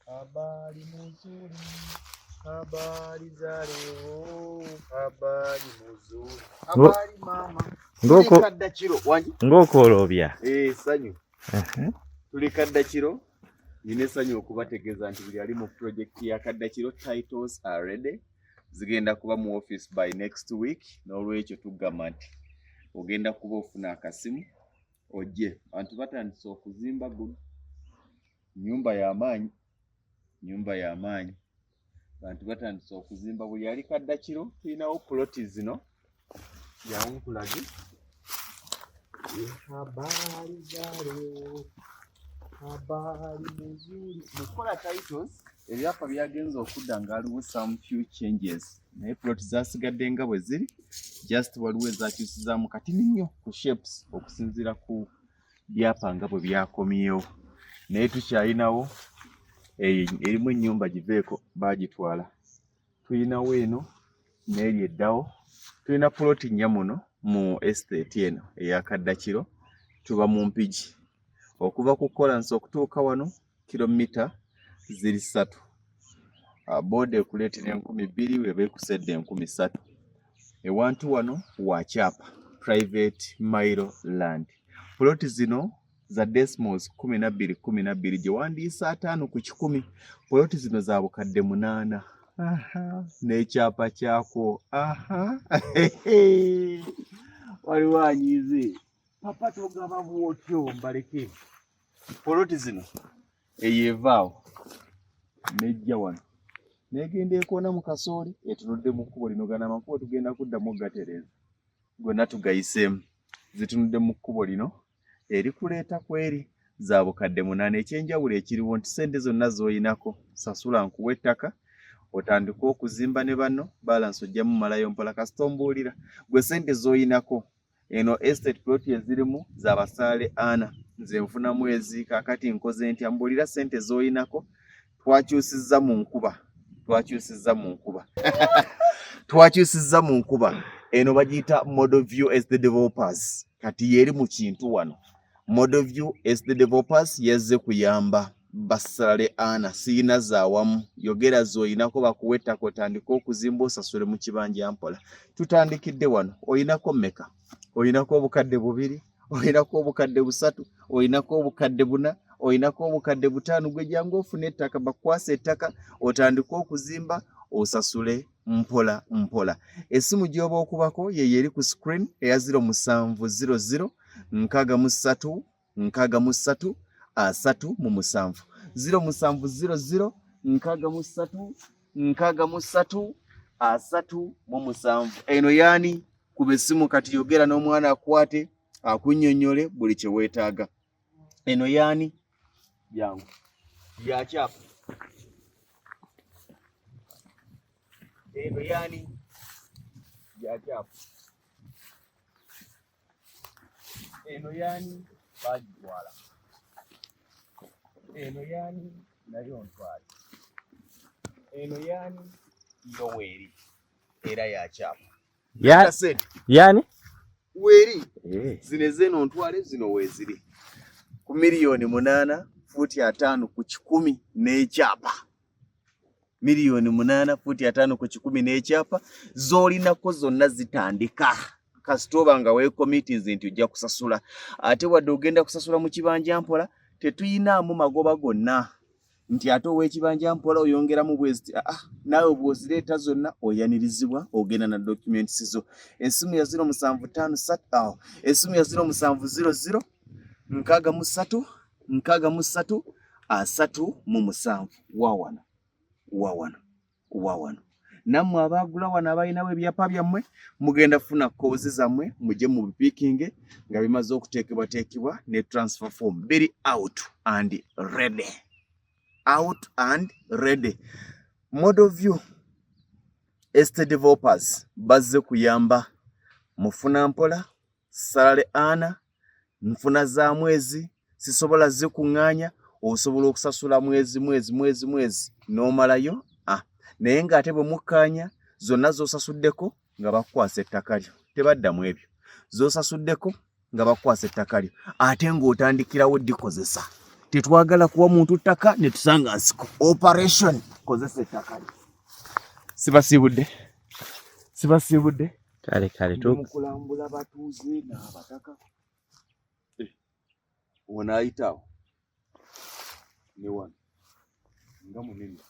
habari muzuri, habari za leo, habari muzuri, habari mama. Tulikadda kiro wangi ng'okolobya sanyu tulikadda kiro nyine sanyu okubategeeza nti buli ali mu project ya kadda kiro titles are ready zigenda kuba mu office by next week n'olwekyo tugamba nti ogenda kuba ofuna akasimu ojje abantu batandise okuzimba guno nyumba y'amaanyi abantu batandise okuzimba buli ali kadda kiro tulinawo ploti zino yaunkulagi habari za leo, habari muzuri. Mukola titles ebyapa byagenza okudda nga waliwo some few changes naye plot zasigadde nga bwe ziri just waliwo ezakyusizaamu katini nnyo ku shapes okusinziira ku byapa nga bwe byakomyewo naye tukyalinawo erimu ennyumba giveeko baagitwala tulinawo eno n'eri eddawo tulina ploti nnya muno mu estate eno eyakadda kiro tuba mu mpigi okuva ku kolansi okutuuka wano kilomita ziri 3 boda ekuleetera 2,000 weba ekusedde 3,000 ewantu wano wakyapa private mile land ploti zino za decimals 12 gyewandiisa 5 ku 100 ploti zino za bukadde 8 n'ekyapa kyakwo waliwo anyiize papa togaba bwotyo mbaleke poloti zino eyeevaawo nejja wano negenda ekoona mu kasooli etunudde mu kkubo lino gana amakubo tugenda kuddamu gatereeza gonna tugayiseemu zitunudde mu kkubo lino erikuleeta kweri za bukadde 8 ekyenjawulo ekiriwo nti sente zonna z'oyinako sasula nkuwa ettaka otandika okuzimba ne banno balance ojjamu malayo mpola kasita ombuulira gwe sente z'oyinako eno estate plot ezirimu za basaale 4 nze nfuna mwezi kakati nkoze ntya mbuulira sente z'oyinako twakyusizza mu nkuba eno bagiyita model view as the developers kati yeri mu kintu wano model view as the developers yazze kuyamba basaale 4 siina zaawamu yogera z'oyinako bakuwa ettaka otandika okuzimba osasule mu kibanja mpola tutandikidde wano oyinako mmeka oyinako obukadde 2 oyinako obukadde 3 oyinako obukadde 4 oyinako obukadde 5 gwe jangu ofuna ettaka bakwasa ettaka otandika okuzimba osasule mpola essimu gy'oba okubako ye eri ku screen eya 0700 63 63 37 0700 63 63 37 eno yaani kuba essimu kati yogera n'omwana akwate akunnyonnyole buli kye weetaaga eno yaani yangu yakyapa eno yaani yakyapa eno yaani baagitwala eno yaani nayo ntwale eno yaani yoweeri era yakyapa yani weeri zino ezeno ntwale zino weeziri ku miliyoni 8 fuuti 5 ku 100 n'ekyapa miliyoni 8 fuuti 5 ku 100 n'ekyapa z'olinako zonna zitandika kasita oba nga weekomitiz nti ojja kusasula ate wadde ogenda kusasula mu kibanja mpola tetuyinaamu magoba gonna nti ate ow'ekibanja mpola oyongeramu bwezi naawe bw'ozireeta zonna oyanirizibwa ogenda na documents zo essimu ya 0753 essimu ya 0700 63 63 37 wawano nammwe abaagula wano abalinawo ebyapa byammwe mugenda kufuna koozi zammwe mujje mu bipiikinge nga bimaze okuteekebwateekebwa ne transfer form biri out and ready model view estate developers bazze kuyamba mufuna mpola salale 4 nfuna za mwezi sisobola zikuŋŋaanya osobola okusasula mwezi n'omalayo naye ng'ate bwe mukkaanya zonna z'osasuddeko nga bakukwasa ettaka lyo tebaddamu ebyo z'osasuddeko nga bakukwasa ettaka lyo ate ng'otandikirawo ddikozesa tetwagala kuwa muntu ttaka ne tusanga nsiko operation kozesa ettaka sibasiibudde kale mukulambula batuuze n'abataka ono ayitaawo ne wano nga munene